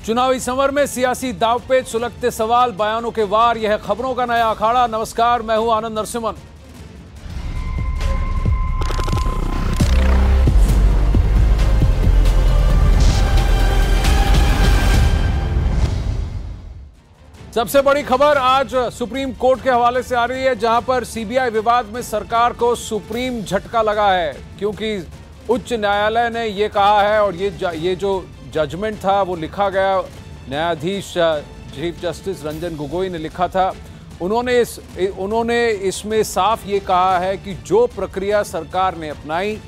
चुनावी समर में सियासी दावपेच, सुलगते सवाल, बयानों के वार, यह खबरों का नया अखाड़ा। नमस्कार, मैं हूं आनंद नरसिम्हन। सबसे बड़ी खबर आज सुप्रीम कोर्ट के हवाले से आ रही है, जहां पर सीबीआई विवाद में सरकार को सुप्रीम झटका लगा है, क्योंकि उच्च न्यायालय ने यह कहा है और ये जो जजमेंट था वो लिखा गया, न्यायाधीश चीफ जस्टिस रंजन गोगोई ने लिखा था। उन्होंने इसमें साफ ये कहा है कि जो प्रक्रिया सरकार ने अपनाई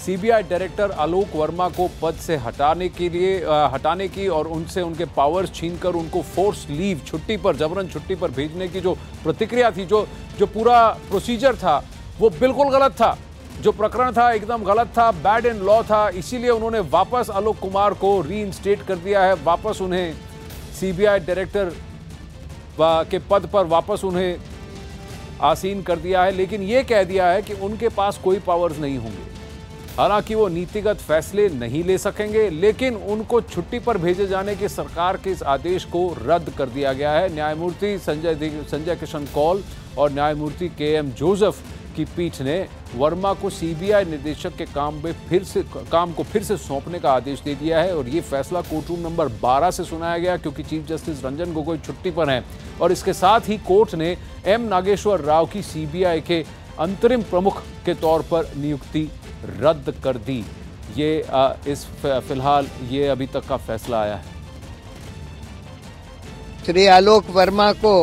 सीबीआई डायरेक्टर आलोक वर्मा को पद से हटाने की और उनसे उनके पावर्स छीनकर उनको फोर्स लीव, छुट्टी पर, जबरन छुट्टी पर भेजने की जो प्रतिक्रिया थी, जो पूरा प्रोसीजर था, वो बिल्कुल गलत था। जो प्रकरण था एकदम गलत था, बैड इन लॉ था। इसीलिए उन्होंने वापस आलोक कुमार को रीइंस्टेट कर दिया है, वापस उन्हें सीबीआई डायरेक्टर के पद पर वापस उन्हें आसीन कर दिया है, लेकिन यह कह दिया है कि उनके पास कोई पावर्स नहीं होंगे। हालांकि वो नीतिगत फैसले नहीं ले सकेंगे, लेकिन उनको छुट्टी पर भेजे जाने के सरकार के इस आदेश को रद्द कर दिया गया है। न्यायमूर्ति संजय किशन कौल और न्यायमूर्ति के.एम. जोसेफ की पीठ ने वर्मा को सीबीआई निदेशक के काम को फिर से सौंपने का आदेश दे दिया है और ये फैसला कोर्ट रूम नंबर 12 से सुनाया गया, क्योंकि चीफ जस्टिस रंजन गोगोई छुट्टी पर हैं। और इसके साथ ही कोर्ट ने एम नागेश्वर राव की सीबीआई के अंतरिम प्रमुख के तौर पर नियुक्ति रद्द कर दी। फिलहाल ये अभी तक का फैसला आया है। श्री आलोक वर्मा को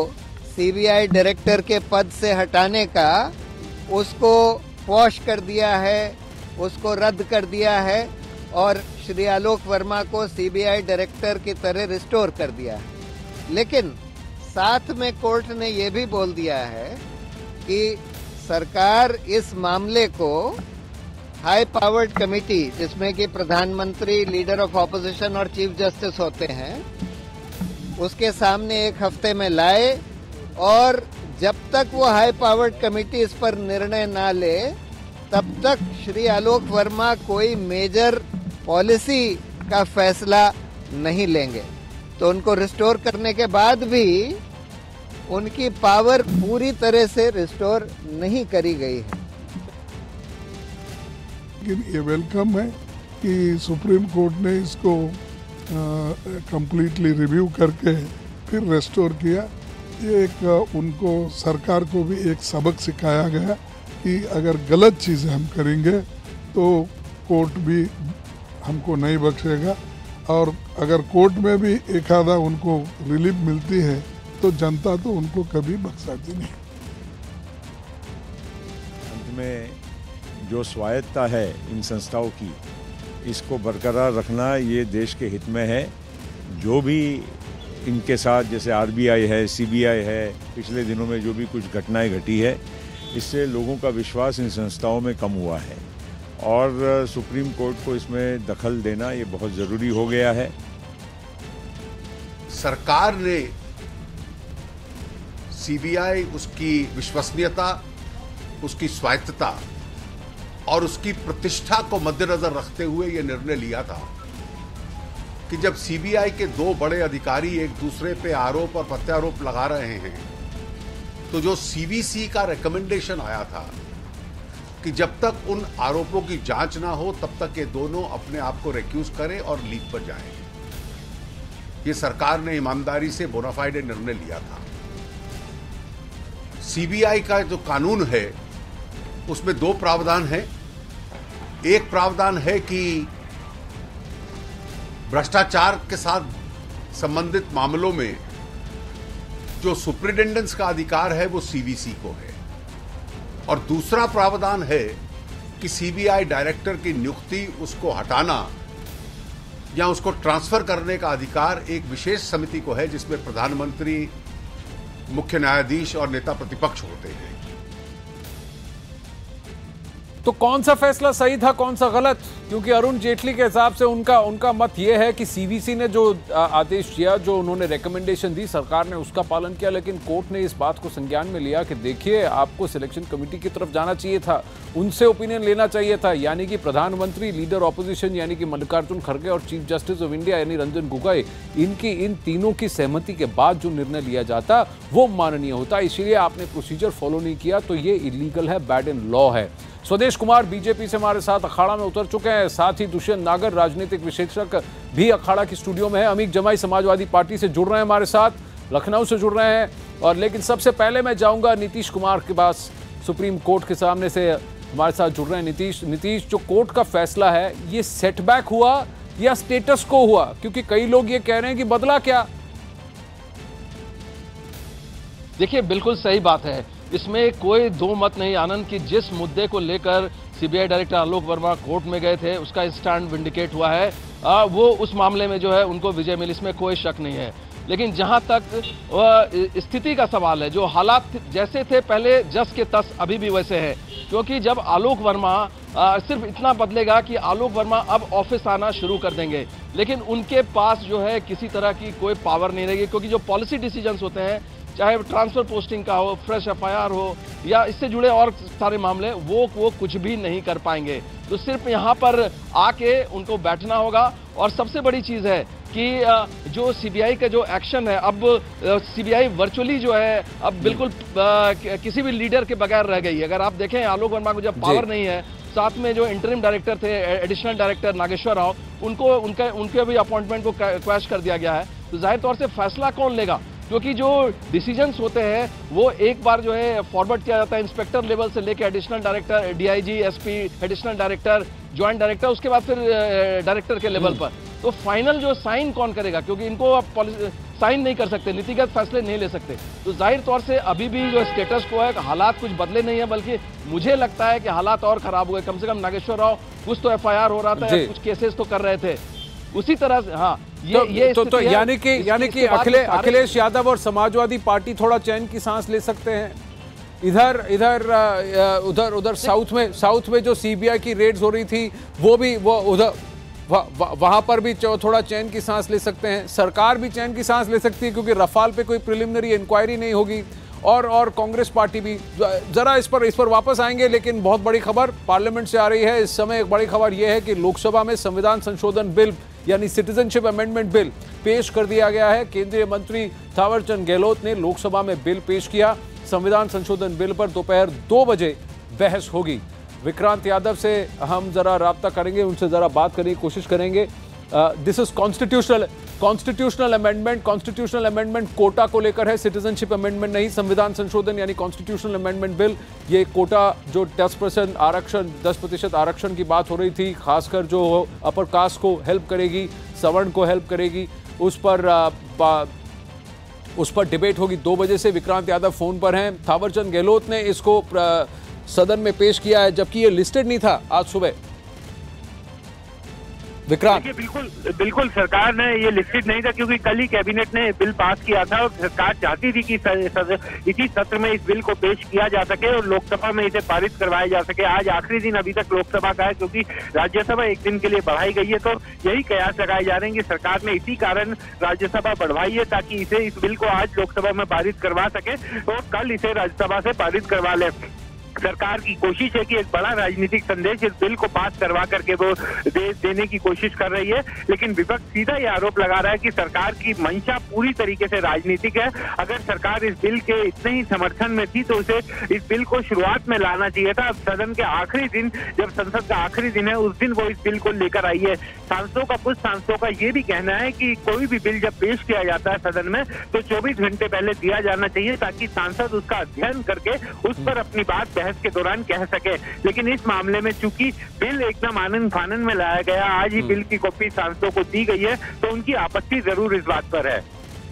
सीबीआई डायरेक्टर के पद से हटाने का उसको क्वॉश कर दिया है, उसको रद्द कर दिया है और श्री आलोक वर्मा को सीबीआई डायरेक्टर की तरह रिस्टोर कर दिया है। लेकिन साथ में कोर्ट ने यह भी बोल दिया है कि सरकार इस मामले को हाई पावर्ड कमेटी, जिसमें कि प्रधानमंत्री, लीडर ऑफ ऑपोजिशन और चीफ जस्टिस होते हैं, उसके सामने एक हफ्ते में लाए और जब तक वो हाई पावर्ड कमेटी इस पर निर्णय ना ले, तब तक श्री आलोक वर्मा कोई मेजर पॉलिसी का फैसला नहीं लेंगे। तो उनको रिस्टोर करने के बाद भी उनकी पावर पूरी तरह से रिस्टोर नहीं करी गई है। लेकिन ये वेलकम है कि सुप्रीम कोर्ट ने इसको कंप्लीटली रिव्यू करके फिर रेस्टोर किया। ये एक उनको, सरकार को भी एक सबक सिखाया गया कि अगर गलत चीज़ें हम करेंगे तो कोर्ट भी हमको नहीं बख्शेगा, और अगर कोर्ट में भी एक आधा उनको रिलीफ मिलती है तो जनता तो उनको कभी बख्शाती नहीं। अंत में जो स्वायत्ता है इन संस्थाओं की, इसको बरकरार रखना ये देश के हित में है। जो भी इनके साथ, जैसे आरबीआई है, सीबीआई है, पिछले दिनों में जो भी कुछ घटनाएं घटी है, इससे लोगों का विश्वास इन संस्थाओं में कम हुआ है और सुप्रीम कोर्ट को इसमें दखल देना ये बहुत ज़रूरी हो गया है। सरकार ने सीबीआई, उसकी विश्वसनीयता, उसकी स्वायत्तता और उसकी प्रतिष्ठा को मद्देनजर रखते हुए यह निर्णय लिया था कि जब सीबीआई के दो बड़े अधिकारी एक दूसरे पे आरोप और प्रत्यारोप लगा रहे हैं, तो जो सीवीसी का रिकमेंडेशन आया था कि जब तक उन आरोपों की जांच ना हो तब तक ये दोनों अपने आप को रिक्यूज करें और लीव पर जाएं। ये सरकार ने ईमानदारी से बोनाफाइड निर्णय लिया था। सीबीआई का जो कानून है उसमें दो प्रावधान हैं। एक प्रावधान है कि भ्रष्टाचार के साथ संबंधित मामलों में जो सुप्रिटेंडेंस का अधिकार है वो सीवीसी को है, और दूसरा प्रावधान है कि सीबीआई डायरेक्टर की नियुक्ति, उसको हटाना या उसको ट्रांसफर करने का अधिकार एक विशेष समिति को है, जिसमें प्रधानमंत्री, मुख्य न्यायाधीश और नेता प्रतिपक्ष होते हैं। तो कौन सा फैसला सही था, कौन सा गलत? क्योंकि अरुण जेटली के हिसाब से उनका मत यह है कि सीवीसी ने जो आदेश दिया, जो उन्होंने रिकमेंडेशन दी, सरकार ने उसका पालन किया, लेकिन कोर्ट ने इस बात को संज्ञान में लिया कि देखिए आपको सिलेक्शन कमेटी की तरफ जाना चाहिए था, उनसे ओपिनियन लेना चाहिए था, यानी कि प्रधानमंत्री, लीडर ऑपोजिशन यानी कि मल्लिकार्जुन खड़गे और चीफ जस्टिस ऑफ इंडिया यानी रंजन गोगोई, इन तीनों की सहमति के बाद जो निर्णय लिया जाता वो माननीय होता। इसीलिए आपने प्रोसीजर फॉलो नहीं किया तो ये इलीगल है, बैड इन लॉ है। स्वदेश कुमार बीजेपी से हमारे साथ अखाड़ा में उतर चुके हैं, साथ ही दुष्यंत नागर राजनीतिक विश्लेषक भी अखाड़ा की स्टूडियो में है। अमीक जमाई समाजवादी पार्टी से जुड़ रहे हैं हमारे साथ, लखनऊ से जुड़ रहे हैं। और लेकिन सबसे पहले मैं जाऊंगा नीतीश कुमार के पास, सुप्रीम कोर्ट के सामने से हमारे साथ जुड़ रहे हैं नीतीश, जो कोर्ट का फैसला है ये सेटबैक हुआ या स्टेटस को हुआ? क्योंकि कई लोग ये कह रहे हैं कि बदला क्या। देखिए बिल्कुल सही बात है, इसमें कोई दो मत नहीं आनंद कि जिस मुद्दे को लेकर सीबीआई डायरेक्टर आलोक वर्मा कोर्ट में गए थे उसका स्टैंड विंडिकेट हुआ है। वो उस मामले में जो है उनको विजय मिली, इसमें कोई शक नहीं है। लेकिन जहां तक स्थिति का सवाल है, जो हालात जैसे थे पहले जस के तस अभी भी वैसे है, क्योंकि जब आलोक वर्मा सिर्फ इतना बदलेगा कि आलोक वर्मा अब ऑफिस आना शुरू कर देंगे, लेकिन उनके पास जो है किसी तरह की कोई पावर नहीं रहेगी, क्योंकि जो पॉलिसी डिसीजंस होते हैं, चाहे ट्रांसफर पोस्टिंग का हो, फ्रेश एफआईआर हो या इससे जुड़े और सारे मामले, वो कुछ भी नहीं कर पाएंगे। तो सिर्फ यहाँ पर आके उनको बैठना होगा। और सबसे बड़ी चीज़ है कि जो सीबीआई का जो एक्शन है, अब सीबीआई वर्चुअली जो है अब बिल्कुल किसी भी लीडर के बगैर रह गई है। अगर आप देखें आलोक वर्मा को जब पावर नहीं है, साथ में जो इंटरिम डायरेक्टर थे, एडिशनल डायरेक्टर नागेश्वर राव, उनके भी अपॉइंटमेंट को क्वैश कर दिया गया है। तो जाहिर तौर से फैसला कौन लेगा, क्योंकि जो डिसीजंस होते हैं वो एक बार जो है फॉरवर्ड किया जाता है इंस्पेक्टर लेवल से लेकर additional director, DIG, SP, additional director, joint director, उसके बाद फिर डायरेक्टर के लेवल पर। तो फाइनल जो साइन कौन करेगा, क्योंकि इनको आप साइन नहीं कर सकते, नीतिगत फैसले नहीं ले सकते। तो जाहिर तौर से अभी भी जो स्टेटस को है, हालात कुछ बदले नहीं है, बल्कि मुझे लगता है कि हालात और खराब हुए। कम से कम नागेश्वर राव कुछ तो एफआईआर हो रहा था, कुछ केसेस तो कर रहे थे उसी तरह से। हाँ, तो यानी कि अखिलेश यादव और समाजवादी पार्टी थोड़ा चैन की सांस ले सकते हैं। उधर साउथ में जो सीबीआई की रेड्स हो रही थी वो उधर वहां पर भी थोड़ा चैन की सांस ले सकते हैं। सरकार भी चैन की सांस ले सकती है, क्योंकि रफाल पे कोई प्रिलिमिनरी इंक्वायरी नहीं होगी। और कांग्रेस पार्टी भी जरा इस पर वापस आएंगे, लेकिन बहुत बड़ी खबर पार्लियामेंट से आ रही है इस समय। एक बड़ी खबर यह है कि लोकसभा में संविधान संशोधन बिल यानी सिटीजनशिप अमेंडमेंट बिल पेश कर दिया गया है। केंद्रीय मंत्री थावरचंद गहलोत ने लोकसभा में बिल पेश किया। संविधान संशोधन बिल पर दोपहर 2 बजे बहस होगी। विक्रांत यादव से हम जरा राब्ता करेंगे, उनसे जरा बात करने की कोशिश करेंगे। This is constitutional amendment quota को लेकर है, सिटीजनशिप अमेंडमेंट नहीं। संविधान संशोधन यानी कॉन्स्टिट्यूशनल अमेंडमेंट बिल, ये कोटा जो 10% आरक्षण की बात हो रही थी, खासकर जो अपर कास्ट को हेल्प करेगी, सवर्ण को हेल्प करेगी, उस पर डिबेट होगी 2 बजे से। विक्रांत यादव फोन पर हैं। थावरचंद गहलोत ने इसको सदन में पेश किया है, जबकि ये लिस्टेड नहीं था आज सुबह। विक्रांत, बिल्कुल सरकार ने ये लिस्टेड नहीं था, क्योंकि कल ही कैबिनेट ने बिल पास किया था और सरकार चाहती थी कि इसी सत्र में इस बिल को पेश किया जा सके और लोकसभा में इसे पारित करवाया जा सके। आज आखिरी दिन अभी तक लोकसभा का है, क्योंकि राज्यसभा 1 दिन के लिए बढ़ाई गई है। तो यही कयास लगाए जा रहे हैं कि सरकार ने इसी कारण राज्यसभा बढ़वाई है, ताकि इस बिल को आज लोकसभा में पारित करवा सके और कल इसे राज्यसभा से पारित करवा ले। सरकार की कोशिश है कि एक बड़ा राजनीतिक संदेश इस बिल को पास करवा करके वो देने की कोशिश कर रही है, लेकिन विपक्ष सीधा ये आरोप लगा रहा है कि सरकार की मंशा पूरी तरीके से राजनीतिक है। अगर सरकार इस बिल के इतने ही समर्थन में थी तो उसे इस बिल को शुरुआत में लाना चाहिए था। अब सदन के आखिरी दिन, जब संसद का आखिरी दिन है, उस दिन वो इस बिल को लेकर आई है। कुछ सांसदों का ये भी कहना है कि कोई भी बिल जब पेश किया जाता है सदन में तो 24 घंटे पहले दिया जाना चाहिए, ताकि सांसद उसका अध्ययन करके उस पर अपनी बात बहस के दौरान कह सके। लेकिन इस मामले में चूंकि बिल एकदम आनन फानन में लाया गया, आज ही बिल की कॉपी सांसदों को दी गई है, तो उनकी आपत्ति जरूर इस बात पर है।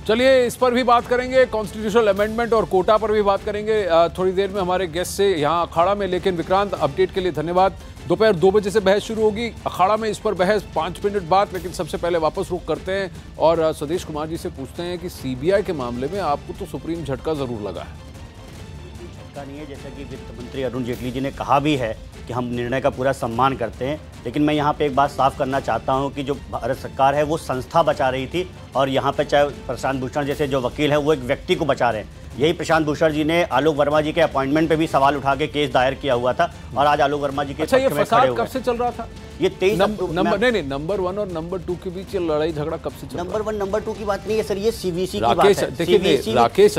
चलिए इस पर भी बात करेंगे, कॉन्स्टिट्यूशनल अमेंडमेंट और कोटा पर भी बात करेंगे थोड़ी देर में हमारे गेस्ट से यहाँ अखाड़ा में। लेकिन विक्रांत, अपडेट के लिए धन्यवाद। दोपहर 2 बजे से बहस शुरू होगी अखाड़ा में, इस पर बहस 5 मिनट बाद। लेकिन सबसे पहले वापस रुख करते हैं और स्वदेश कुमार जी से पूछते हैं कि सीबीआई के मामले में आपको तो सुप्रीम झटका जरूर लगा है। तरीका नहीं है। जैसा कि वित्त मंत्री अरुण जेटली जी ने कहा भी है कि हम निर्णय का पूरा सम्मान करते हैं, लेकिन मैं यहाँ पे एक बात साफ करना चाहता हूँ कि जो भारत सरकार है वो संस्था बचा रही थी, और यहाँ पे चाहे प्रशांत भूषण जैसे जो वकील है वो एक व्यक्ति को बचा रहे हैं। यही प्रशांत भूषण जी ने आलोक वर्मा जी के अपॉइंटमेंट पे भी सवाल उठा के केस दायर किया हुआ था, और आज आलोक वर्मा जी के अच्छा, ये फसाद कब से चल रहा था? ये 23 नंबर 1 और नंबर 2 के बीच लड़ाई झगड़ा कब से चल रहा है? नंबर 1 नंबर 2 की बात नहीं है सर, ये सीवीसी की बात है। देखिए, राकेश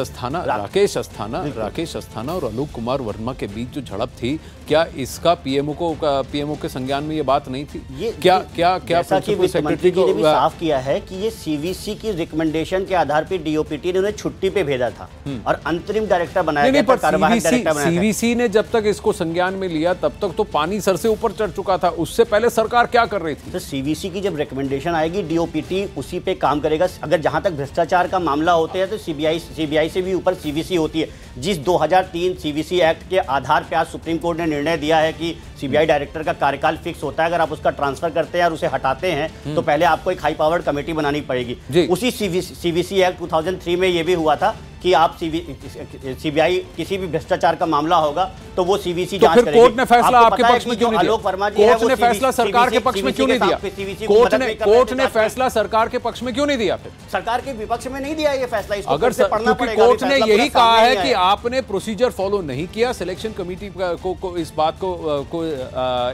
अस्थाना और आलोक कुमार वर्मा के बीच जो झड़प थी, क्या इसका पीएमओ के संज्ञान में ये बात नहीं थी? ये क्या सेक्रेटरी जी ने भी साफ किया है कि ये सीवीसी की रिकमेंडेशन के आधार पर डीओपीटी ने उन्हें छुट्टी पे भेजा था और अंतरिम डायरेक्टर बनाया गया था, कार्यवाहक डायरेक्टर बनाया था। सीवीसी ने जब तक इसको संज्ञान में लिया तब तक तो पानी सर से ऊपर चढ़ चुका था। उससे पहले सरकार क्या कर रही थी? तो सीवीसी की जब रिकमेंडेशन आएगी, डीओपीटी उसी पे काम करेगा। अगर जहां तक भ्रष्टाचार का मामला होते हैं तो सीबीआई से भी ऊपर सीवीसी होती है। जिस 2003 सीवीसी एक्ट के आधार पर आज सुप्रीम कोर्ट ने निर्णय दिया है कि सीबीआई डायरेक्टर का कार्यकाल फिक्स होता है, अगर आप उसका ट्रांसफर करते हैं और उसे हटाते हैं तो पहले आपको एक हाई पावर्ड कमेटी बनानी पड़ेगी। उसी सीवीसी एक्ट 2003 में यह भी हुआ था कि आप सीबीआई किसी भी भ्रष्टाचार का मामला होगा तो वो सीवीसी जांच करेगी। कोर्ट ने फैसला आपके पक्ष में क्यों नहीं दिया? आलोक वर्मा जी कोर्ट ने फैसला सरकार के पक्ष में क्यों नहीं दिया? कोर्ट ने फैसला सरकार के पक्ष में क्यों नहीं दिया? फिर सरकार के विपक्ष में नहीं दिया ये फैसला। अगर क्योंकि कोर्ट ने यही कहा है कि आपने प्रोसीजर फॉलो नहीं किया, सिलेक्शन कमेटी को इस बात को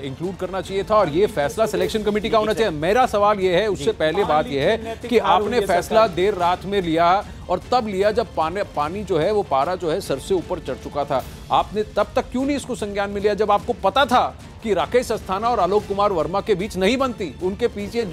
इंक्लूड करना चाहिए था और ये फैसला सिलेक्शन कमेटी का होना चाहिए। मेरा सवाल ये है, उससे पहले बात ये है कि आपने फैसला देर रात में लिया और तब लिया जब पानी जो है वो पारा जो है सर से ऊपर चढ़ चुका था। आपने तब तक क्यों नहीं इसको संज्ञान में लिया जब आपको पता था कि राकेश अस्थाना और आलोक कुमार वर्मा के बीच नहीं बनती, उनके पीछे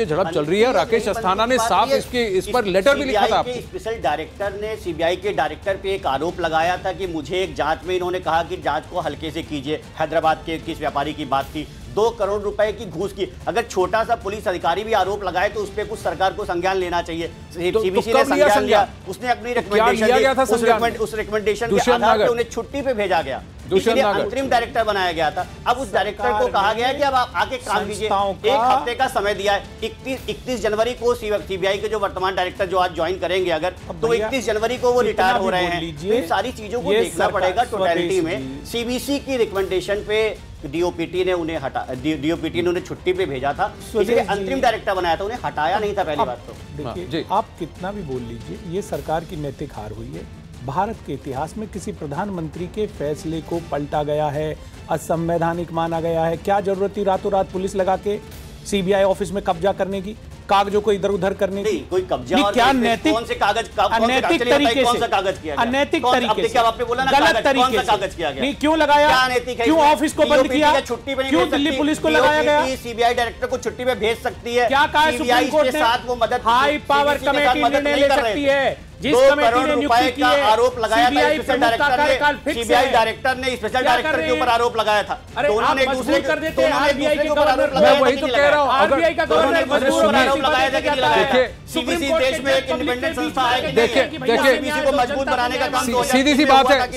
झड़प चल रही है? राकेश अस्थाना ने साफ इस पर लेटर भी लिखा था। स्पेशल डायरेक्टर ने सीबीआई के डायरेक्टर पे एक आरोप लगाया था कि मुझे एक जांच में इन्होंने कहा कि जांच को हल्के से कीजिए। हैदराबाद के किस व्यापारी की बात थी, 2 करोड़ रुपए की घूस की। अगर छोटा सा पुलिस अधिकारी भी आरोप लगाए तो उस पर कुछ सरकार को संज्ञान लेना चाहिए। सीबीसी ने संज्ञान लिया, उसने अपनी रिकमेंडेशन उस रिकमेंडेशन के आधार पर उन्हें छुट्टी पे भेजा गया, इसलिए अंतरिम डायरेक्टर बनाया गया था। अब उस डायरेक्टर को कहा गया कि अब आप आके काम कीजिए। 1 हफ्ते का समय दिया है। 31 जनवरी को सीबीआई के जो वर्तमान डायरेक्टर जो आज ज्वाइन करेंगे अगर, तो 31 जनवरी को वो रिटायर हो रहे हैं। तो इन सारी चीजों को देखना पड़ेगा टोटलिटी में। सीबीसी की रिकमेंडेशन पे डीओपीटी ने उन्हें छुट्टी पे भेजा था, इसलिए अंतरिम डायरेक्टर बनाया था, उन्हें हटाया नहीं था। पहली बात तो देखिए, आप कितना भी बोल लीजिए, ये सरकार की नैतिक हार हुई है। भारत के इतिहास में किसी प्रधानमंत्री के फैसले को पलटा गया है, असंवैधानिक माना गया है। क्या जरूरत थी रातों रात पुलिस लगा के सीबीआई ऑफिस में कब्जा करने की, कागजों को इधर उधर करने की? कोई कब्जा और क्या नैतिक, कौन से कागज, अनैतिक तरीके से, अनैतिक तरीके से, गलत तरीके से नहीं क्यों लगाया? क्यों ऑफिस को बंद किया? छुट्टी पे क्यों दिल्ली पुलिस को लगाया गया? सीबीआई डायरेक्टर को छुट्टी पे भेज सकती है। क्या कहा सुप्रीम कोर्ट ने? साथ वो मदद, हाई पावर कमेटी निर्णय ले सकती है। जिस कमेटी ने नियुक्ति की है, आरोप लगाया था स्पेशल डायरेक्टर ने स्पेशल डायरेक्टर के ऊपर आरोप लगाया था। दोनों ने दूसरे कर देते हैं। आरबीआई के गवर्नर, मैं वही तो कह रहा हूं, आरबीआई का गवर्नर मजबूर आरोप लगाया था कि सीबीसी देश में एक इंडिपेंडेंट संस्था है कि देखिए सीबीसी को मजबूत बनाने का काम सीधी सी बात है,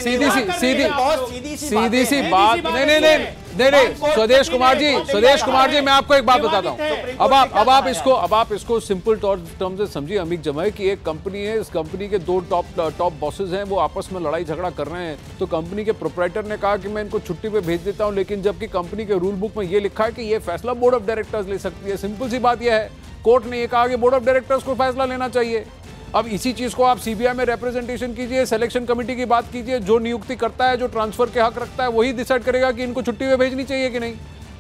सीधी सी बात नहीं। स्वदेश कुमार जी, मैं आपको एक बात बताता हूं। अब आप इसको सिंपल टर्म से समझिए अमित जमाई की एक कंपनी है, इस कंपनी के 2 टॉप बॉसेस हैं, वो आपस में लड़ाई झगड़ा कर रहे हैं। तो कंपनी के प्रोप्राइटर ने कहा कि मैं इनको छुट्टी पे भेज देता हूं, लेकिन जबकि कंपनी के रूल बुक में ये लिखा है कि ये फैसला बोर्ड ऑफ डायरेक्टर्स ले सकती है। सिंपल सी बात यह है, कोर्ट ने ये कहा कि बोर्ड ऑफ डायरेक्टर्स को फैसला लेना चाहिए। अब इसी चीज को आप सीबीआई में रिप्रेजेंटेशन कीजिए, सिलेक्शन कमेटी की बात कीजिए, जो नियुक्ति करता है, जो ट्रांसफर के हक रखता है, वही डिसाइड करेगा कि इनको छुट्टी पे भेजनी चाहिए कि नहीं।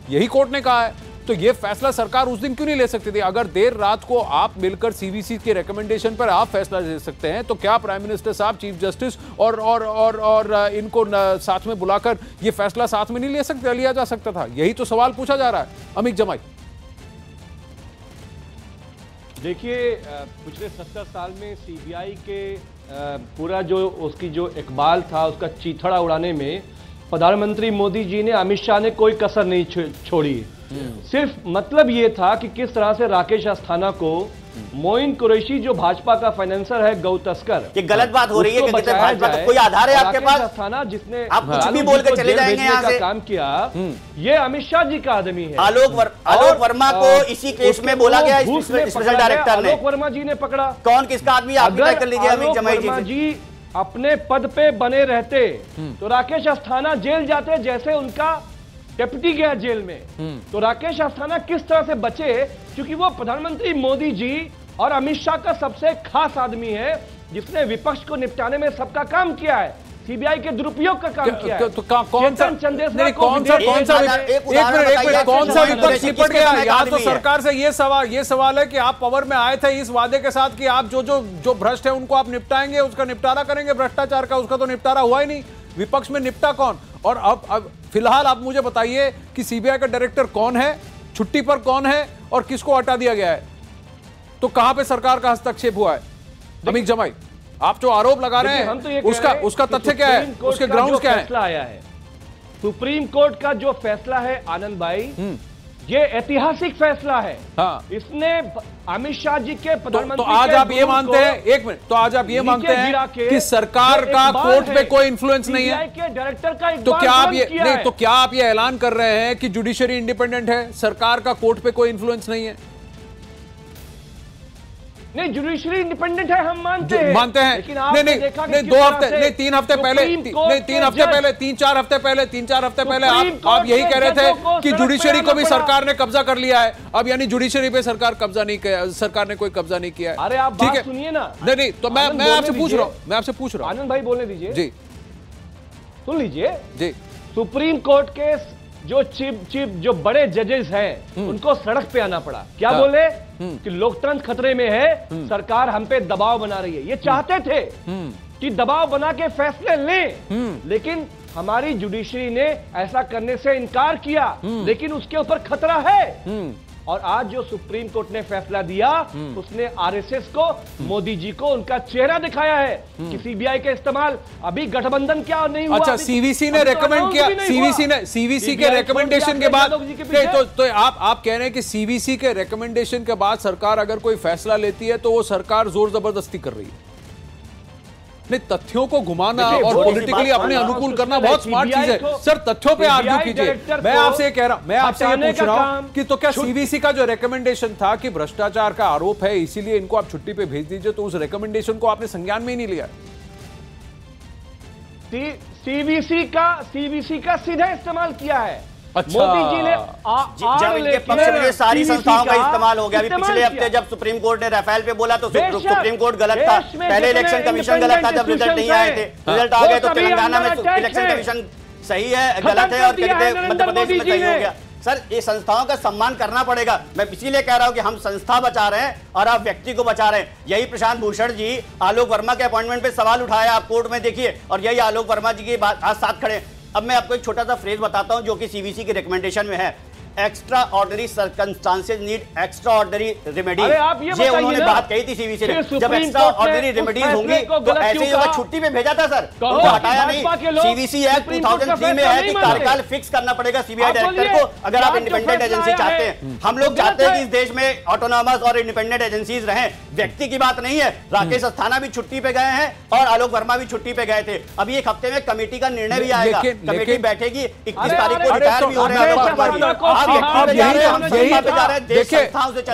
यही कोर्ट ने कहा है। तो ये फैसला सरकार उस दिन क्यों नहीं ले सकती थी? अगर देर रात को आप मिलकर सीबीसी के रिकमेंडेशन पर आप फैसला ले सकते हैं, तो क्या प्राइम मिनिस्टर साहब, चीफ जस्टिस और इनको साथ में बुलाकर ये फैसला साथ में नहीं लिया जा सकता था? यही तो सवाल पूछा जा रहा है अमित जमाई। देखिए, पिछले 70 साल में सीबीआई के पूरा जो उसकी जो इकबाल था, उसका चीथड़ा उड़ाने में प्रधानमंत्री मोदी जी ने, अमित शाह ने कोई कसर नहीं छोड़ी। सिर्फ मतलब ये था कि किस तरह से राकेश अस्थाना को मोइन कुरैशी जो भाजपा का फाइनेंसर है, गौ तस्कर, ये गलत बात हो रही है कि भाजपा का कोई आधार है आपके पास? अस्थाना जिसने आप कुछ भी बोल के चले जाएंगे यहाँ से, काम किया, ये अमित शाह जी का आदमी है। आलोक वर्मा को इसी केस में बोला गया स्पेशल डायरेक्टर ने। आलोक वर्मा जी ने पकड़ा। कौन किसका आदमी आप तय कर लीजिए अमित जमाई जी। अपने पद पे बने रहते तो राकेश अस्थाना जेल जाते जैसे उनका डिप्टी गया जेल में। तो राकेश अस्थाना किस तरह से बचे, क्योंकि वो प्रधानमंत्री मोदी जी और अमित शाह का सबसे खास आदमी है, जिसने विपक्ष को निपटाने में सबका काम किया है, सीबीआई के दुरुपयोग का काम किया है। तो कौन सा विपक्ष निपट गया? यहाँ तो सरकार से ये सवाल है कि आप पावर में आए थे इस वादे के साथ कि आप जो भ्रष्ट है उनको आप निपटाएंगे, उसका निपटारा करेंगे, भ्रष्टाचार का उसका तो निपटारा हुआ ही नहीं। विपक्ष में निपटा कौन? और अब फिलहाल आप मुझे बताइए कि सीबीआई का डायरेक्टर कौन है, छुट्टी पर कौन है और किसको हटा दिया गया है? तो कहां पे सरकार का हस्तक्षेप हुआ है? अमित जमाई, आप जो आरोप लगा रहे हैं तो उसका तथ्य क्या है, उसके ग्राउंड्स क्या है? आया है सुप्रीम कोर्ट का जो फैसला है आनंद भाई, ये ऐतिहासिक फैसला है। हाँ। इसने अमित शाह जी के प्रधानमंत्री तो आज आप ये मानते हैं, एक मिनट, तो आज आप ये मानते हैं कि सरकार का कोर्ट पे कोई इन्फ्लुएंस नहीं है? के डायरेक्टर का तो क्या आप ये नहीं, तो क्या आप ये ऐलान कर रहे हैं कि जुडिशरी इंडिपेंडेंट है, सरकार का कोर्ट पे कोई इन्फ्लुएंस नहीं है? नहीं, जुडिशरी इंडिपेंडेंट है, हम मानते हैं। लेकिन नहीं 2 हफ्ते नहीं 3 हफ्ते पहले नहीं 3 हफ्ते पहले 3-4 हफ्ते पहले आप यही कह रहे थे कि जुडिशरी को भी सरकार ने कब्जा कर लिया है। अब यानी जुडिशरी पे सरकार ने कोई कब्जा नहीं किया है। अरे आप बात सुनिए ना। नहीं तो मैं आपसे पूछ रहा हूं, आनंद भाई बोलने दीजिए जी, सुन लीजिए जी। सुप्रीम कोर्ट के जो चीफ जो बड़े जजेस हैं उनको सड़क पे आना पड़ा। क्या बोले कि लोकतंत्र खतरे में है, सरकार हम पे दबाव बना रही है। ये चाहते थे कि दबाव बना के फैसले लें, लेकिन हमारी जुडिशरी ने ऐसा करने से इनकार किया, लेकिन उसके ऊपर खतरा है। और आज जो सुप्रीम कोर्ट ने फैसला दिया, उसने आरएसएस को, मोदी जी को उनका चेहरा दिखाया है कि सीबीआई का इस्तेमाल अभी गठबंधन क्या नहीं हुआ। अच्छा, सीवीसी ने रेकमेंड किया, सीवीसी के रेकमेंडेशन के बाद तो आप कह रहे हैं कि सीवीसी के रेकमेंडेशन के बाद सरकार अगर कोई फैसला लेती है तो वो सरकार जोर जबरदस्ती कर रही है? नहीं, तथ्यों को घुमाना और पॉलिटिकली अपने अनुकूल करना बहुत स्मार्ट चीज है सर। तथ्यों पे आर्ग्यू कीजिए। मैं आपसे ये पूछ रहा हूं कि तो क्या सीवीसी का जो रेकमेंडेशन था कि भ्रष्टाचार का आरोप है इसीलिए इनको आप छुट्टी पे भेज दीजिए, तो उस रेकमेंडेशन को आपने संज्ञान में ही नहीं लिया? सीवीसी का सीधा इस्तेमाल किया है। अच्छा। मोदी जी ने जब इनके पक्ष में सारी संस्थाओं का इस्तेमाल हो गया। अभी पिछले हफ्ते जब सुप्रीम कोर्ट ने राफेल पे बोला तो सुप्रीम कोर्ट गलत था, पहले इलेक्शन कमीशन गलत था जब रिजल्ट नहीं आए थे, रिजल्ट आ गए तो तेलंगाना में इलेक्शन कमीशन सही है गलत है, और मध्य प्रदेश में सही हो गया। सर, ये संस्थाओं का सम्मान करना पड़ेगा। मैं इसीलिए कह रहा हूं कि हम संस्था बचा रहे हैं और आप व्यक्ति को बचा रहे हैं। यही प्रशांत भूषण जी आलोक वर्मा के अपॉइंटमेंट पे सवाल उठाया आप कोर्ट में, देखिए, और यही आलोक वर्मा जी की बात आज साथ खड़े। अब मैं आपको एक छोटा सा फ्रेज बताता हूं जो कि सीवीसी के रिकमेंडेशन में है। Extra ordinary circumstances need extra ordinary remedies. ये उन्होंने बात कही थी सीवीसी ने। जब एक्स्ट्रा ऑर्डिनरी रेमेडीज होंगी तो ऐसे ही होगा। छुट्टी पे भेजा था सर, उनको हटाया नहीं। सीवीसी एक्ट 2003 में है कि कार्यकाल फिक्स करना पड़ेगा सीबीआई डायरेक्टर को अगर आप इंडिपेंडेंट एजेंसी चाहते हैं। हम लोग चाहते हैं कि इस देश में ऑटोनॉमस और इंडिपेंडेंट एजेंसीज रहें, व्यक्ति की बात नहीं है। राकेश अस्थाना भी छुट्टी पे गए हैं और आलोक वर्मा भी छुट्टी पे गए थे। अभी एक हफ्ते में कमेटी का निर्णय भी आएगा, कमेटी बैठेगी। 21 तारीख को रिटायर भी हो रहे हैं।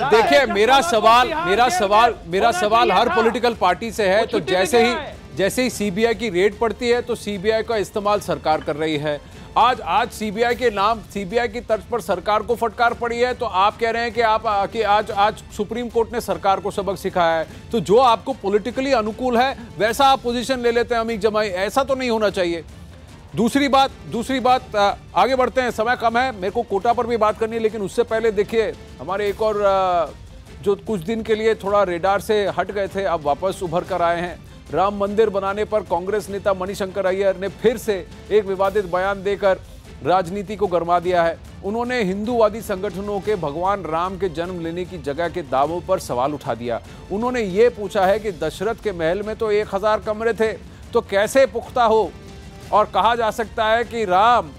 देखिए मेरा सवाल हर पॉलिटिकल पार्टी से है। तो जैसे ही सीबीआई की रेड पड़ती है तो सीबीआई का इस्तेमाल सरकार कर रही है। आज सीबीआई के नाम, सीबीआई की तर्ज पर सरकार को फटकार पड़ी है, तो आप कह रहे हैं कि आज सुप्रीम कोर्ट ने सरकार को सबक सिखाया है। तो जो आपको पॉलिटिकली अनुकूल है वैसा आप पोजीशन ले लेते हैं अमित जमाई, ऐसा तो नहीं होना चाहिए। दूसरी बात आगे बढ़ते हैं, समय कम है, मेरे को कोटा पर भी बात करनी है, लेकिन उससे पहले देखिए हमारे एक और जो कुछ दिन के लिए थोड़ा रेडार से हट गए थे, अब वापस उभर कर आए हैं। राम मंदिर बनाने पर कांग्रेस नेता मणिशंकर अय्यर ने फिर से एक विवादित बयान देकर राजनीति को गरमा दिया है। उन्होंने हिंदूवादी संगठनों के भगवान राम के जन्म लेने की जगह के दावों पर सवाल उठा दिया। उन्होंने ये पूछा है कि दशरथ के महल में तो 1000 कमरे थे, तो कैसे पुख्ता हो, और कहा जा सकता है कि राम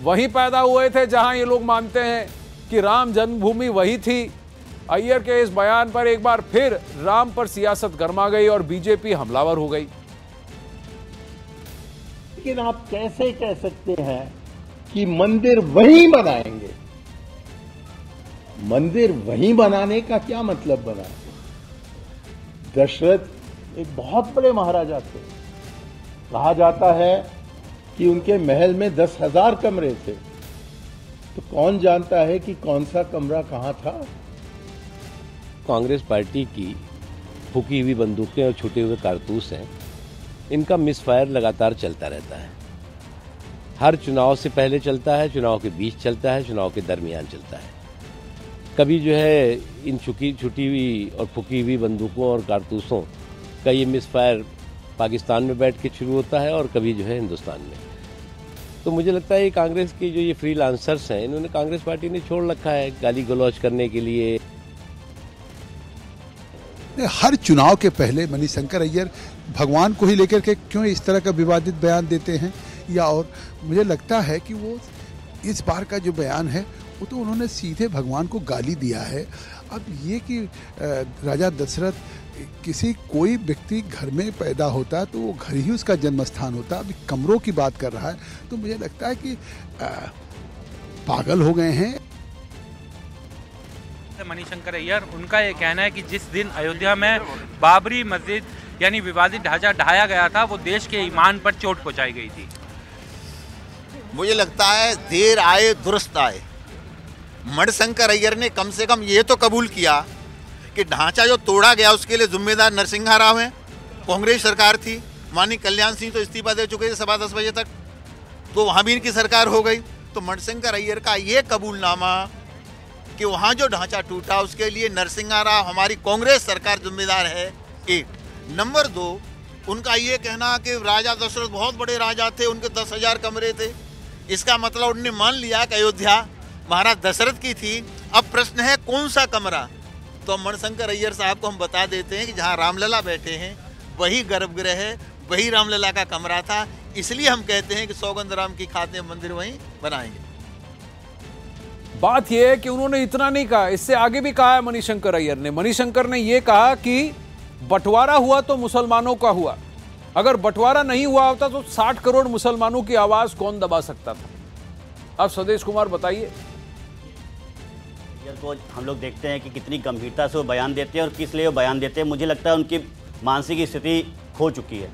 वहीं पैदा हुए थे जहां ये लोग मानते हैं कि राम जन्मभूमि वही थी। अय्यर के इस बयान पर एक बार फिर राम पर सियासत गरमा गई और बीजेपी हमलावर हो गई। लेकिन आप कैसे कह सकते हैं कि मंदिर वहीं बनाएंगे? मंदिर वहीं बनाने का क्या मतलब बना? दशरथ एक बहुत बड़े महाराजा थे, कहा जाता है कि उनके महल में 10,000 कमरे थे, तो कौन जानता है कि कौन सा कमरा कहाँ था? कांग्रेस पार्टी की फूकी हुई बंदूकें और छूटे हुए कारतूस हैं, इनका मिसफायर लगातार चलता रहता है। हर चुनाव से पहले चलता है, चुनाव के बीच चलता है, चुनाव के दरमियान चलता है। कभी जो है इन छुटी हुई और फूकी हुई बंदूकों और कारतूसों का ये मिसफायर पाकिस्तान में बैठ के शुरू होता है और कभी जो है हिंदुस्तान में। तो मुझे लगता है ये कांग्रेस के जो ये फ्रीलांसर्स हैं, इन्होंने कांग्रेस पार्टी ने छोड़ रखा है गाली गलौज करने के लिए। हर चुनाव के पहले मणिशंकर अय्यर भगवान को ही लेकर के क्यों इस तरह का विवादित बयान देते हैं, या और मुझे लगता है कि वो इस बार का जो बयान है वो तो उन्होंने सीधे भगवान को गाली दिया है। अब ये कि राजा दशरथ कोई व्यक्ति घर में पैदा होता है तो वो घर ही उसका जन्म स्थान होता है, अभी कमरों की बात कर रहा है, तो मुझे लगता है कि पागल हो गए हैं। मणिशंकर अय्यर, उनका ये कहना है कि जिस दिन अयोध्या में बाबरी मस्जिद यानी विवादित ढांचा ढाया गया था, वो देश के ईमान पर चोट पहुंचाई गई थी। मुझे लगता है देर आए दुरुस्त आए। मणिशंकर अय्यर ने कम से कम ये तो कबूल किया कि ढांचा जो तोड़ा गया उसके लिए जिम्मेदार नरसिंहा राव हैं, कांग्रेस सरकार थी, माननीय कल्याण सिंह तो इस्तीफा दे चुके थे 10:15 बजे तक, तो वहाँ भी इनकी सरकार हो गई। तो मणिशंकर अय्यर का ये कबूलनामा कि वहाँ जो ढांचा टूटा उसके लिए नरसिंहा राव हमारी कांग्रेस सरकार जिम्मेदार है, एक। नंबर 2, उनका ये कहना कि राजा दशरथ बहुत बड़े राजा थे, उनके 10,000 कमरे थे, इसका मतलब उन्होंने मान लिया कि अयोध्या महाराज दशरथ की थी। अब प्रश्न है कौन सा कमरा? तो मणिशंकर अय्यर साहब को हम बता देते हैं कि जहाँ रामलला बैठे हैं वही गर्भगृह है, वही रामलला का कमरा था, इसलिए हम कहते हैं कि सौगंध राम की खाते मंदिर वहीं बनाएंगे। बात यह है कि उन्होंने इतना नहीं कहा, इससे आगे भी कहा है मणिशंकर अय्यर ने। मणिशंकर ने यह कहा कि बंटवारा हुआ तो मुसलमानों का हुआ, अगर बंटवारा नहीं हुआ होता तो 60 करोड़ मुसलमानों की आवाज कौन दबा सकता था? अब स्वदेश कुमार बताइए। को हम लोग देखते हैं कि कितनी गंभीरता से वो बयान देते हैं और किस लिए वो बयान देते हैं। मुझे लगता है उनकी मानसिक स्थिति खो चुकी है।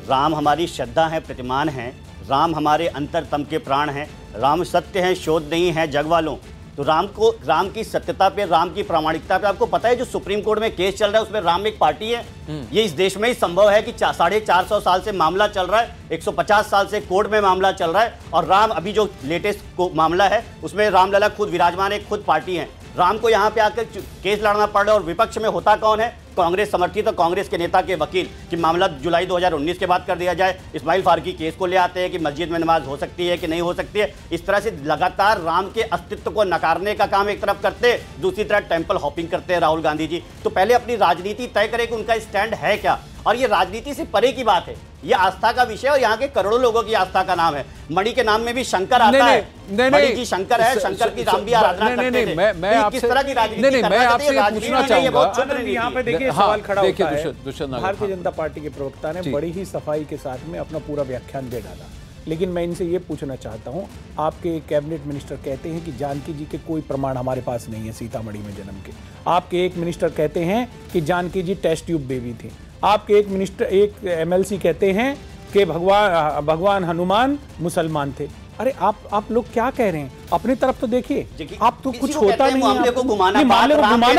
राम हमारी श्रद्धा है, प्रतिमान है, राम हमारे अंतरतम के प्राण हैं, राम सत्य हैं, शोध नहीं है जग वालों। तो राम की सत्यता पे, राम की प्रामाणिकता पे, आपको पता है जो सुप्रीम कोर्ट में केस चल रहा है उसमें राम एक पार्टी है। ये इस देश में ही संभव है कि 450 साल से मामला चल रहा है, 150 साल से कोर्ट में मामला चल रहा है, और राम अभी जो लेटेस्ट मामला है उसमें रामलला खुद विराजमान है, खुद पार्टी है। राम को यहाँ पे आकर केस लड़ना पड़ रहा है, और विपक्ष में होता कौन है? कांग्रेस समर्थित और कांग्रेस के नेता के वकील कि मामला जुलाई 2019 के बाद कर दिया जाए। इस्माइल फारूकी केस को ले आते हैं कि मस्जिद में नमाज हो सकती है कि नहीं हो सकती है। इस तरह से लगातार राम के अस्तित्व को नकारने का काम एक तरफ करते, दूसरी तरफ टेंपल हॉपिंग करते हैं राहुल गांधी जी। तो पहले अपनी राजनीति तय करें कि उनका स्टैंड है क्या, और ये राजनीति से परे की बात है, ये आस्था का विषय और यहाँ के करोड़ों लोगों की आस्था का नाम है। मणि के नाम में भी शंकर आता है, मणि जी शंकर है, शंकर की राम भी आराधना करते थे। मैं किस तरह की राजनीति पूछना चाहूंगा, यहाँ पे देखिए सवाल खड़ा होता है। भारतीय जनता पार्टी के प्रवक्ता ने बड़ी ही सफाई के साथ में अपना पूरा व्याख्यान दे डाला, लेकिन मैं इनसे ये पूछना चाहता हूँ, आपके कैबिनेट मिनिस्टर कहते हैं कि जानकी जी के कोई प्रमाण हमारे पास नहीं है सीतामढ़ी में जन्म के। आपके एक मिनिस्टर कहते हैं कि जानकी जी टेस्ट ट्यूब बेबी थी। आपके एक एमएलसी कहते हैं कि भगवान हनुमान मुसलमान थे। अरे आप लोग क्या कह रहे हैं? अपनी तरफ तो देखिए, आप तो कुछ होता नहीं है। मामले को घुमाना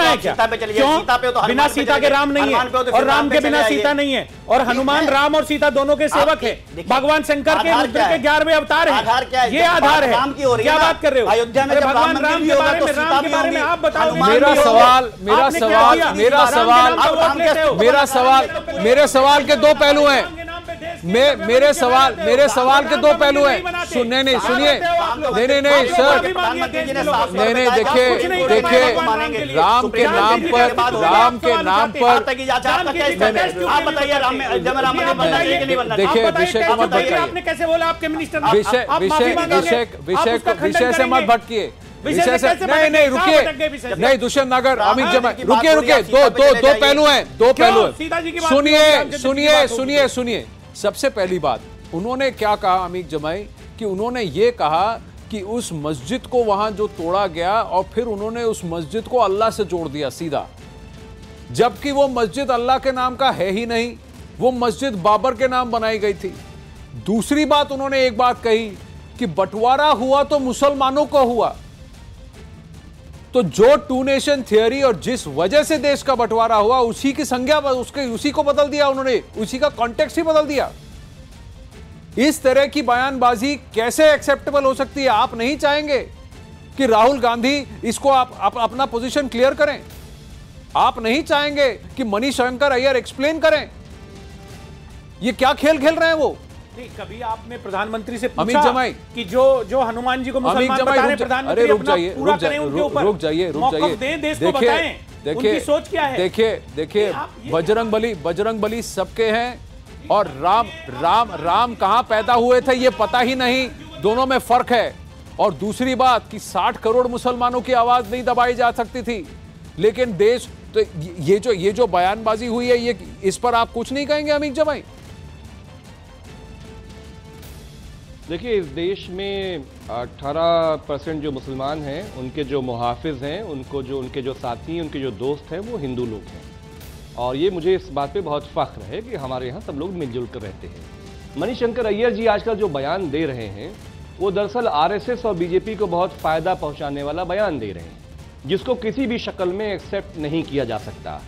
है क्या? क्यों? बिना सीता के राम नहीं है, और राम के बिना सीता नहीं है, और हनुमान राम और सीता दोनों के सेवक है। भगवान शंकर के रुद्र के 11वें अवतार है, ये आधार है। क्या बात कर रहे हो? अयोध्या में भगवान राम के बारे में आप बताओ। मेरे सवाल के दो पहलू हैं। मेरे सवाल के दो पहलू हैं। नहीं सुनिए, नहीं सर, नहीं देखिए, राम के नाम पर देखिए विषय को मत भटकाइए। आपने कैसे बोला आपके मिनिस्टर? विषय से मत भटकिए, विषय से नहीं रुकिए, नहीं दुष्यंत नागर, अमित जमाई, रुकिए, दो पहलू हैं। सुनिए। सबसे पहली बात उन्होंने क्या कहा अमित जमाई, कि उन्होंने ये कहा कि उस मस्जिद को वहां जो तोड़ा गया और फिर उन्होंने उस मस्जिद को अल्लाह से जोड़ दिया सीधा, जबकि वो मस्जिद अल्लाह के नाम का है ही नहीं, वो मस्जिद बाबर के नाम बनाई गई थी। दूसरी बात उन्होंने एक बात कही कि बंटवारा हुआ तो मुसलमानों को हुआ। तो जो टू नेशन थियरी और जिस वजह से देश का बंटवारा हुआ उसी की संज्ञा उसी को बदल दिया उन्होंने, उसी का कॉन्टेक्स्ट ही बदल दिया। इस तरह की बयानबाजी कैसे एक्सेप्टेबल हो सकती है? आप नहीं चाहेंगे कि राहुल गांधी इसको आप अपना पोजीशन क्लियर करें? आप नहीं चाहेंगे कि मणिशंकर अय्यर एक्सप्लेन करें ये क्या खेल खेल रहे हैं वो? नहीं, कभी आपने प्रधानमंत्री से अमित पूछा जमाई कि जो हनुमान जी को मुसलमान बता रहे हैं, प्रधानमंत्री अपना पूरा करें उनके ऊपर, रुक जाइए मौक़िफ़ दें, देश को बताएं उनकी सोच क्या है। देखिए बजरंग बली सबके हैं और राम कहां पैदा हुए थे ये पता ही नहीं, दोनों में फर्क है। और दूसरी बात कि 60 करोड़ मुसलमानों की आवाज नहीं दबाई जा सकती थी, लेकिन देश तो ये जो बयानबाजी हुई है ये इस पर आप कुछ नहीं कहेंगे अमित जमाई? देखिए, इस देश में 18% जो मुसलमान हैं, उनके जो मुहाफिज हैं, उनके जो साथी, उनके जो दोस्त हैं, वो हिंदू लोग हैं। और ये मुझे इस बात पे बहुत फख्र है कि हमारे यहाँ सब लोग मिलजुल कर रहते हैं। मणिशंकर अय्यर जी आजकल जो बयान दे रहे हैं वो दरअसल आरएसएस और बीजेपी को बहुत फ़ायदा पहुँचाने वाला बयान दे रहे हैं, जिसको किसी भी शक्ल में एक्सेप्ट नहीं किया जा सकता।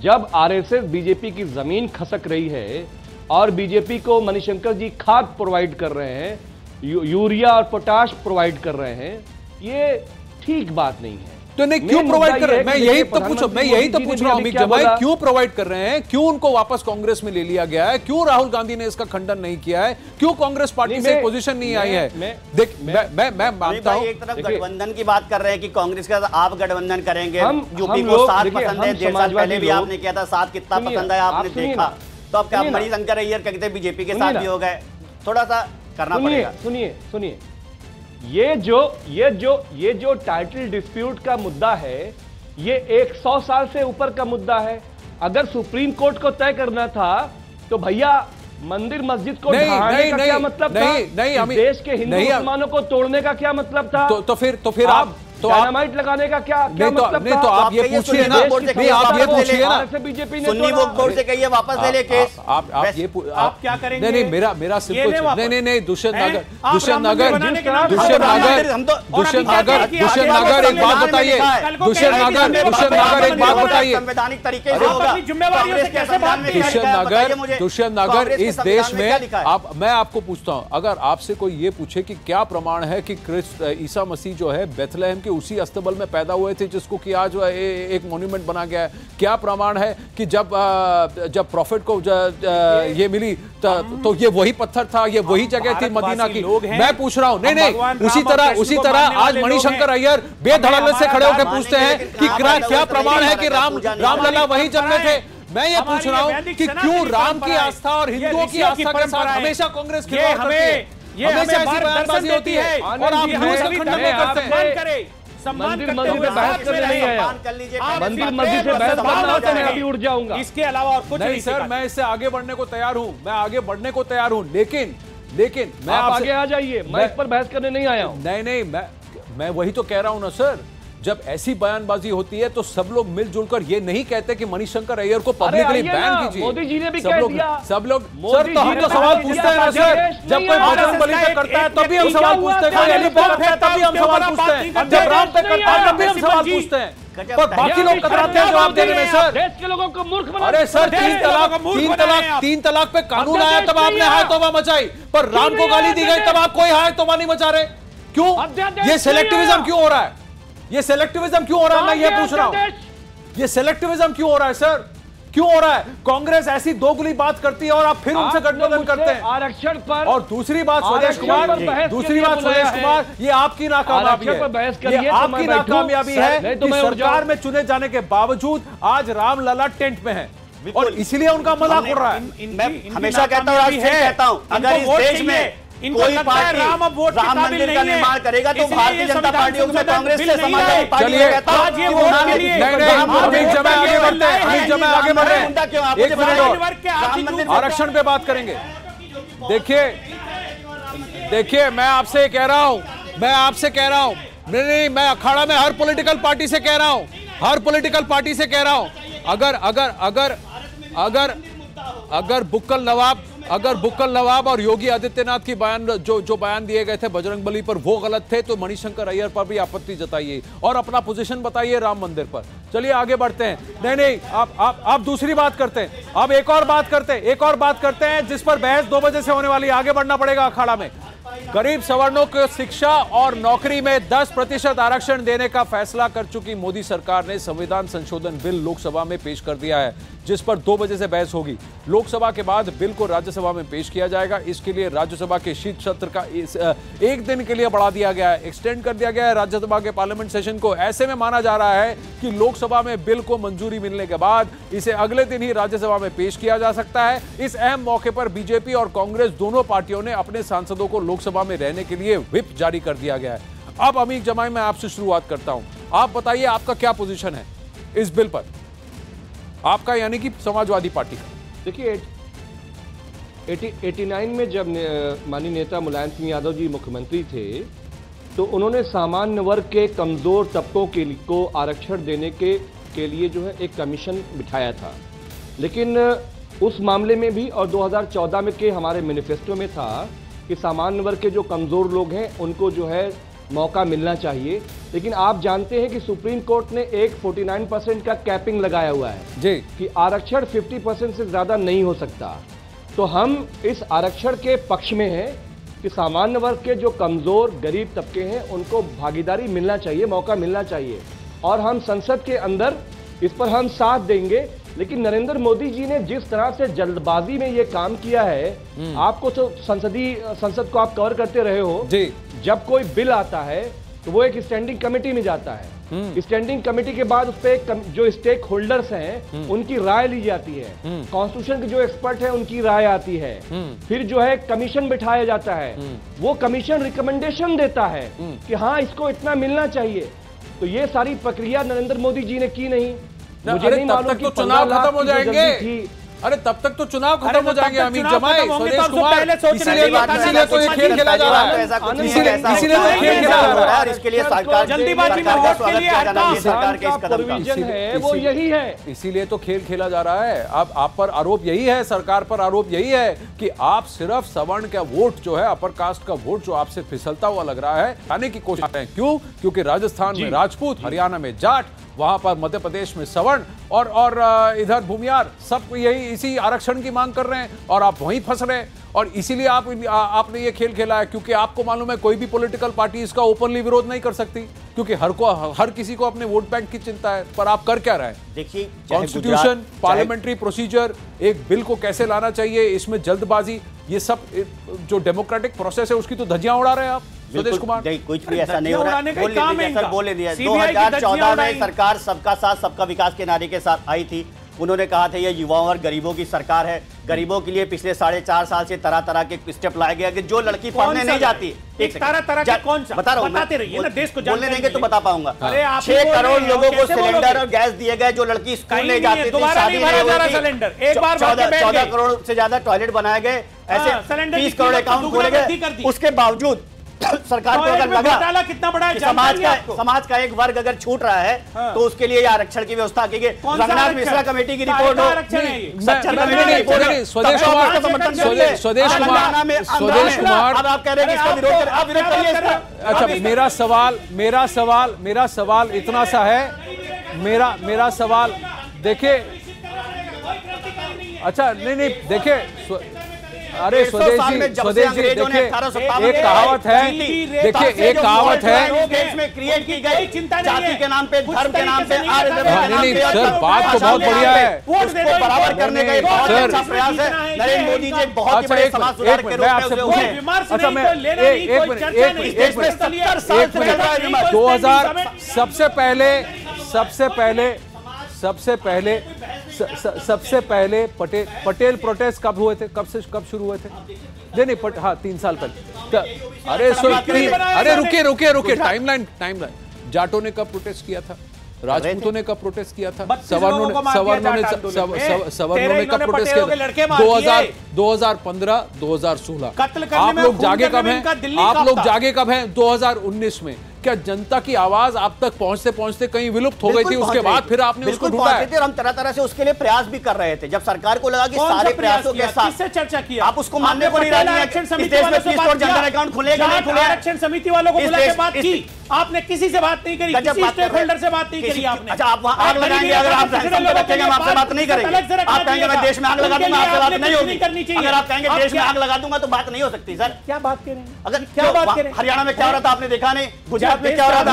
जब आरएसएस बीजेपी की ज़मीन खसक रही है और बीजेपी को मणिशंकर जी खाद प्रोवाइड कर रहे हैं, यूरिया और पोटाश प्रोवाइड कर रहे हैं, ये ठीक बात नहीं है। तो नहीं क्यों प्रोवाइड कर रहे हैं? मैं यही तो पूछ रहा हूं अमित जमाई, क्यों प्रोवाइड कर रहे हैं? क्यों उनको वापस कांग्रेस में ले लिया गया है? क्यों राहुल गांधी ने इसका खंडन नहीं किया है? क्यों कांग्रेस पार्टी से पोजीशन नहीं आई है? देख मैं मानता हूं, एक तरफ गठबंधन की बात कर रहे हैं कि कांग्रेस का आप गठबंधन करेंगे, यूपी को साथ पसंद है, 1.5 साल पहले भी आपने किया था, साथ कितना पसंद है आपने देखा, तो अब क्या मणिशंकर अय्यर कहते बीजेपी के साथ भी हो गए? थोड़ा सा करना पड़ेगा। सुनिए, ये जो टाइटल डिस्प्यूट का मुद्दा है, ये 100 साल से ऊपर का मुद्दा है। अगर सुप्रीम कोर्ट को तय करना था तो भैया मंदिर मस्जिद को ढहाने का क्या मतलब था? नहीं, देश के हिंदू मुसलमानों को तोड़ने का क्या मतलब था? तो फिर आप डायनामाइट लगाने का क्या मतलब था? तो आप ये पूछिए ना, आप ये पूछिए ना, बीजेपी ने सुन्नी वक्फ बोर्ड से कहिए वापस ले ले केस। आप क्या करेंगे? नहीं, मेरा सिर्फ नहीं, दुष्यंत नगर एक बात बताइए, दुष्यंत नगर एक बात बताइए, संवैधानिक तरीके से होगा, दुष्यंत नगर इस देश में आप, मैं आपको पूछता हूं, अगर आपसे कोई ये पूछे कि क्या प्रमाण है कि ईसा मसीह जो है बेथलेहम के उसी अस्तबल में पैदा हुए थे जिसको कि आज एक मॉन्यूमेंट बना गया है, क्या प्रमाण है कि जब प्रॉफिट को ये मिली तो ये वही पत्थर था, ये वही जगह थी मदीना की? मैं पूछ रहा हूं, नहीं, उसी तरह आज मणिशंकर अय्यर बेधड़ल्ले से खड़े होकर पूछते हैं कि क्या प्रमाण है कि रामलला वही जन्मे थे? मैं ये पूछ रहा हूं कि क्यों राम की आस्था और हिंदुओं की आस्था के साथ हमेशा कांग्रेस खिलवाड़ करती है? हमेशा ऐसी बयानबाजी होती है और आप न्यूज़ का खंडन नहीं करते हैं। मंदिर मस्जिद में बहस करने नहीं आया, मंदिर मस्जिद से बहस करना होता है, मैं अभी उठ जाऊंगा। इसके अलावा और कुछ नहीं सर, मैं इससे आगे बढ़ने को तैयार हूं, लेकिन मैं आप आगे आ जाइए, मैं इस पर बहस करने नहीं आया हूं। नहीं, मैं वही तो कह रहा हूं ना सर, जब ऐसी बयानबाजी होती है तो सब लोग मिलजुल कर ये नहीं कहते कि मणिशंकर अय्यर को पब्लिकली बैन कीजिए। मोदी जी ने भी कह दिया, सब लोग सर, तो हम तो सवाल पूछते हैं ना सर, जब कोई बजरंग बली पे करता है तभी हम सवाल पूछते हैं, कोई हेलीकॉप्टर पे तभी हम सवाल पूछते हैं, जब राम पे करता है तभी हम सवाल पूछते हैं, पर बाकी लोग कतराते हैं जवाब देने में सर। देश के लोगों को मूर्ख बना, अरे सर, 3 तलाक पे कानून आया तब आपने हाय तौबा मचाई, पर राम को गाली दी गई तब आप कोई हाय तौबा नहीं मचा रहे, क्यों? ये सिलेक्टिविज्म क्यों हो रहा है? ये सिलेक्टिविज्म क्यों हो रहा है? मैं ये पूछ रहा हूं, ये सिलेक्टिविज्म क्यों हो रहा है सर? क्यों हो रहा है? कांग्रेस ऐसी दोगुली बात करती है और आप फिर उनसे गठबंधन करते हैं आरक्षण पर। और दूसरी बात स्वदेश कुमार, ये आपकी नाकामयाबी है, ये आपकी नाकामयाबी है कि सरकार में चुने जाने के बावजूद आज रामलला टेंट में है और इसीलिए उनका मजाक उड़ रहा है। मैं हमेशा कहता हूं, आज फिर कहता हूं, अगर इस देश में कोई पार्टी राम मंदिर का निर्माण करेगा तो भारतीय जनता पार्टी को कांग्रेस से समाजवादी पार्टी चलिए आगे बढ़ रहे हैं, एक मिनट और आरक्षण पे बात करेंगे। देखिए मैं आपसे कह रहा हूं, नहीं, मैं अखाड़ा में हर पॉलिटिकल पार्टी से कह रहा हूं, अगर बुक्कल नवाब अगर बुक्कल नवाब और योगी आदित्यनाथ की बयान जो बयान दिए गए थे बजरंगबली पर वो गलत थे, तो मणिशंकर अय्यर पर भी आपत्ति जताइए और अपना पोजीशन बताइए राम मंदिर पर। चलिए आगे बढ़ते हैं। नहीं, आप दूसरी बात करते हैं। अब एक और बात करते हैं जिस पर बहस 2 बजे से होने वाली। आगे बढ़ना पड़ेगा अखाड़ा में। गरीब सवर्णों को शिक्षा और नौकरी में 10% आरक्षण देने का फैसला कर चुकी मोदी सरकार ने संविधान संशोधन बिल लोकसभा में पेश कर दिया है, जिस पर 2 बजे से बहस होगी। लोकसभा के बाद बिल को राज्यसभा में पेश किया जाएगा। इसके लिए राज्यसभा के शीत सत्र का 1 दिन के लिए बढ़ा दिया गया है, एक्सटेंड कर दिया गया है राज्यसभा के पार्लियामेंट सेशन को। ऐसे में माना जा रहा है कि लोकसभा में बिल को मंजूरी मिलने के बाद इसे अगले दिन ही राज्यसभा में पेश किया जा सकता है। इस अहम मौके पर बीजेपी और कांग्रेस दोनों पार्टियों ने अपने सांसदों को लोकसभा में रहने के लिए व्हिप जारी कर दिया गया है। अब अमीर जमाई, मैं आपसे शुरुआत करता हूं। आप बताइए आपका क्या पोजीशन है इस बिल पर, आपका यानी कि समाजवादी पार्टी का। देखिए 89 में जब माननीय नेता मुलायम सिंह यादव जी मुख्यमंत्री थे तो उन्होंने सामान्य वर्ग के कमजोर तबकों को आरक्षण देने के लिए जो है एक कमीशन बिठाया था। लेकिन उस मामले में भी और 2014 में के हमारे मैनिफेस्टो में था कि सामान्य वर्ग के जो कमजोर लोग हैं उनको जो है मौका मिलना चाहिए। लेकिन आप जानते हैं कि सुप्रीम कोर्ट ने एक 49% का कैपिंग लगाया हुआ है जी, कि आरक्षण 50% से ज्यादा नहीं हो सकता। तो हम इस आरक्षण के पक्ष में हैं कि सामान्य वर्ग के जो कमजोर गरीब तबके हैं उनको भागीदारी मिलना चाहिए, मौका मिलना चाहिए, और हम संसद के अंदर इस पर हम साथ देंगे। लेकिन नरेंद्र मोदी जी ने जिस तरह से जल्दबाजी में ये काम किया है, आपको तो संसद को आप कवर करते रहे हो जी। जब कोई बिल आता है तो वो एक स्टैंडिंग कमेटी में जाता है। स्टैंडिंग कमेटी के बाद उस पर जो स्टेक होल्डर्स हैं उनकी राय ली जाती है। कॉन्स्टिट्यूशन के जो एक्सपर्ट हैं उनकी राय आती है। फिर जो है कमीशन बिठाया जाता है। वो कमीशन रिकमेंडेशन देता है कि हाँ इसको इतना मिलना चाहिए। तो ये सारी प्रक्रिया नरेंद्र मोदी जी ने की नहीं। मुझे नहीं मालूम कि चुनाव खत्म हो जाएंगे। अरे तब तक तो चुनाव खत्म हो जाएंगे अमित जमाई, स्वदेश कुमार। इसीलिए तो ये खेल खेला जा रहा है, इसीलिए तो खेल खेला जा रहा है। इसके लिए सरकार जल्दीबाजी में वोट के लिए सरकार के इस कदम का वो यही है। इसीलिए तो खेल खेला जा रहा है। अब आप पर आरोप यही है, सरकार पर आरोप यही है कि आप सिर्फ सवर्ण का वोट जो है, अपर कास्ट का वोट जो आपसे फिसलता हुआ लग रहा है, आने की कोशिश कर रहे हैं। क्यों? क्योंकि राजस्थान में राजपूत, हरियाणा में जाट, वहां पर मध्य प्रदेश में सवर्ण और इधर भूमियार, सब यही इसी आरक्षण की मांग कर रहे हैं और आप वहीं फंस रहे हैं। और इसीलिए आपने ये खेल खेला है, क्योंकि आपको मालूम है कोई भी पॉलिटिकल पार्टी इसका ओपनली विरोध नहीं कर सकती, क्योंकि हर किसी को अपने वोट बैंक की चिंता है। पर आप कर क्या रहे हैं? देखिए, कॉन्स्टिट्यूशन, पार्लियामेंट्री प्रोसीजर, एक बिल को कैसे लाना चाहिए, इसमें जल्दबाजी, ये सब जो डेमोक्रेटिक प्रोसेस है उसकी तो धज्जियां उड़ा रहे हैं आप स्वदेश कुमार। नहीं, कुछ भी ऐसा नहीं हो रहा है। बोले दिया 2014 में सरकार सबका साथ सबका विकास के नारे के साथ आई थी। उन्होंने कहा था ये युवाओं और गरीबों की सरकार है। गरीबों के लिए पिछले 4.5 साल से तरह तरह के स्टेप लाए गए कि जो लड़की पढ़ने नहीं जाती, तरह के कौन सा बता रहा हूं, बताते रहिए ना, देश को बोलने देंगे तो बता पाऊंगा। 6 करोड़ लोगों को सिलेंडर और गैस दिए गए, जो लड़की स्कूल नहीं जाती थी, शादी नहीं होती, 14 करोड़ से ज्यादा टॉयलेट बनाए गए, ऐसे 30 करोड़ अकाउंट खोले गए। उसके बावजूद सरकार को अगर लगा कितना बड़ा है, समाज का एक वर्ग अगर छूट रहा है तो उसके लिए आरक्षण की व्यवस्था की गई। रंगनाथ मिश्रा कमेटी की रिपोर्ट हो, सच्चर कमेटी की रिपोर्ट हो, स्वदेश कुमार, अब आप कह रहे हैं इसका विरोध करें, आप विरोध करिए। अच्छा, मेरा सवाल इतना सा है, मेरा सवाल देखिए, अच्छा नहीं देखिए, अरे स्वदेश जी देखिए, एक कहावत है, देखिए एक कहावत है, देश में क्रिएट की गई जाति के नाम पे, धर्म के नाम पे, नहीं सर, बात तो बहुत बढ़िया है, उसको बराबर करने का एक बहुत अच्छा प्रयास है। नरेंद्र मोदी जी बहुत बड़े समाज सुधार के रूप में उभरे हैं। अच्छा, मैं एक मिनट 2000 सबसे पहले पटेल प्रोटेस्ट कब हुए थे, कब शुरू हुए थे? नहीं, हाँ 3 साल पहले। अरे रुके, टाइमलाइन। जाटों ने कब प्रोटेस्ट किया था? राजपूतों ने कब प्रोटेस्ट किया था? सवर्णों ने कब प्रोटेस्ट किया था? 2015, 2016। आप लोग जागे कब हैं? 2019 में क्या जनता की आवाज आप तक पहुंचते पहुंचते कहीं विलुप्त हो गई थी, उसके बाद फिर आपने उसको ढूंढा है? और हम तरह तरह से उसके लिए प्रयास भी कर रहे थे। जब सरकार को लगा कि सारे प्रयासों के साथ किससे चर्चा किया, आप उसको मानने को नहीं राजी हैं। आरक्षण समिति वालों से बात किया, अकाउंट खुलेगा नहीं खुलेगा, आरक्षण समिति वालों को बुला के बात की, आपने किसी से बात नहीं करी, किसी स्टेक होल्डर से बात नहीं करी आपने। अच्छा, आप वहां आग लगाएंगे, अगर आप रखेंगे हम आपसे बात नहीं करेंगे। आप कहेंगे मैं देश में आग लगा दूंगा, आपसे बात नहीं होगी। अगर आप कहेंगे देश में आग लगा दूंगा तो बात नहीं हो सकती। सर क्या बात कह रहे हैं? अगर क्या बात करें, हरियाणा में क्या हो रहा था आपने देखा नहीं, गुजरात में क्या हो रहा था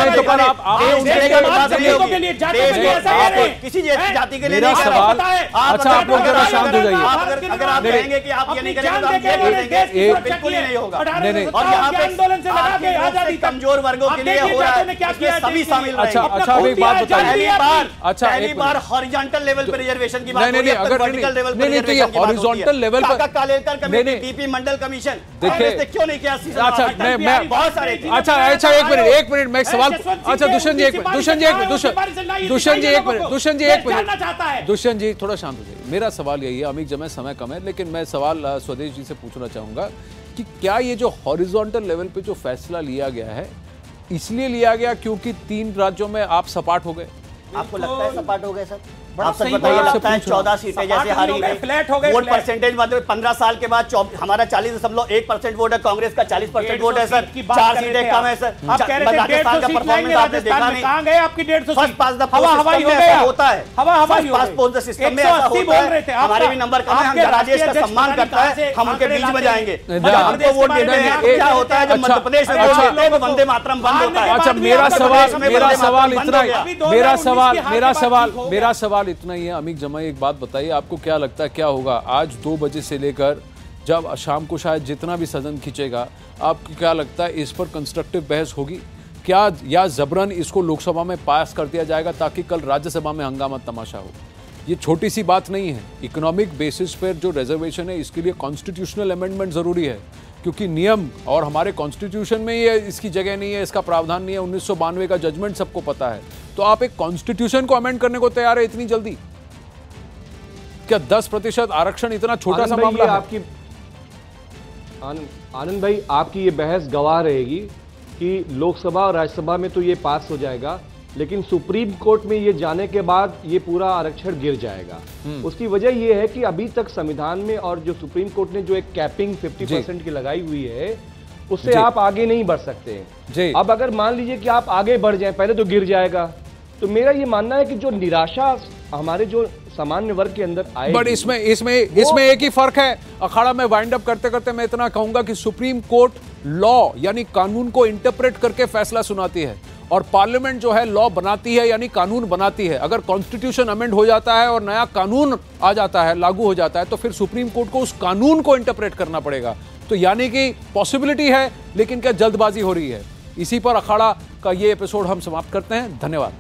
किसी जाति के लिए मेरा सवाल, अच्छा आप लोग जरा शांत हो जाइए। अगर आप कहेंगे कि आप ये नहीं करेंगे बिल्कुल ही नहीं होगा। और यहाँ पे कमजोर वर्गों के लिए हो रहा है, सभी शामिल रहेंगे। अच्छा एक बात बताइए, पहली बार हॉरिजॉन्टल लेवल पे रिजर्वेशन की बात, नहीं अगर वर्टिकल लेवल पे हॉरिजॉन्टल लेवल पर कालेलकर कमेटी, बीपी मंडल कमीशन, देखिए क्यों नहीं किया? अच्छा मैं बहुत सारे, अच्छा एक मिनट मैं एक सवाल, अच्छा दुष्यंत जी थोड़ा शांत हो जाइए। मेरा सवाल यही है, अमित जब समय कम है, लेकिन मैं सवाल स्वदेश जी से पूछना चाहूंगा कि क्या ये जो हॉरिजॉन्टल लेवल पे जो फैसला लिया गया है, इसलिए लिया गया क्योंकि 3 राज्यों में आप सपाट हो गए? आपको लगता है सपाट हो गए सर? आप सच बताइए, लगता है 14 सीटें जैसे हारी गई, फ्लैट हो गए, वोट परसेंटेज मतलब 15 साल के बाद हमारा 40.1% वोट है, कांग्रेस का 40% वोट है सर, 4 सीटें कम है सर। आप कह रहे थे राजस्थान का परफॉर्मेंस आपने देखा नहीं, कहां गए आपकी 150 सीट? हवा हवाई हो गया, होता है हवा हवाई पास पोस्ट द सिस्टम में ऐसा होता है। हमारे भी नंबर कम है, हम राजेश का सम्मान करता है, हम उनके बीच में जाएंगे, हमको वोट देते हैं। क्या होता है जब मध्य प्रदेश में बोलते हैं वंदे मातरम बंद होता है। अच्छा मेरा सवाल इतना ही है। अमित जमाई एक बात बताइए, आपको क्या लगता है क्या होगा आज 2 बजे से लेकर जब शाम को शायद जितना भी सदन खींचेगा, आपको क्या लगता है इस पर कंस्ट्रक्टिव बहस होगी क्या, या जबरन इसको लोकसभा में पास कर दिया जाएगा ताकि कल राज्यसभा में हंगामा तमाशा हो? ये छोटी सी बात नहीं है। इकोनॉमिक बेसिस पर जो रिजर्वेशन है इसके लिए कॉन्स्टिट्यूशनल अमेंडमेंट जरूरी है, क्योंकि नियम और हमारे कॉन्स्टिट्यूशन में ये इसकी जगह नहीं है, इसका प्रावधान नहीं है। 1992 का जजमेंट सबको पता है। तो आप एक कॉन्स्टिट्यूशन को अमेंड करने को तैयार है इतनी जल्दी? क्या 10% आरक्षण इतना छोटा सा मामला है? आपकी आनंद भाई, आपकी ये बहस गवाह रहेगी कि लोकसभा और राज्यसभा में तो ये पास हो जाएगा, लेकिन सुप्रीम कोर्ट में ये जाने के बाद ये पूरा आरक्षण गिर जाएगा। उसकी वजह ये है कि अभी तक संविधान में और जो सुप्रीम कोर्ट ने जो एक कैपिंग 50% की लगाई हुई है, उससे आप आगे नहीं बढ़ सकते। अब अगर मान लीजिए कि आप आगे बढ़ जाएं, पहले तो गिर जाएगा। तो मेरा ये मानना है कि जो निराशा हमारे जो सामान्य वर्ग के अंदर आए, बट इसमें एक ही फर्क है। अखाड़ा में वाइंड अप करते करते मैं इतना कहूंगा कि सुप्रीम कोर्ट लॉ यानी कानून को इंटरप्रेट करके फैसला सुनाती है, और पार्लियामेंट जो है लॉ बनाती है यानी कानून बनाती है। अगर कॉन्स्टिट्यूशन अमेंड हो जाता है और नया कानून आ जाता है, लागू हो जाता है, तो फिर सुप्रीम कोर्ट को उस कानून को इंटरप्रेट करना पड़ेगा। तो यानी कि पॉसिबिलिटी है, लेकिन क्या जल्दबाजी हो रही है? इसी पर अखाड़ा का ये एपिसोड हम समाप्त करते हैं। धन्यवाद।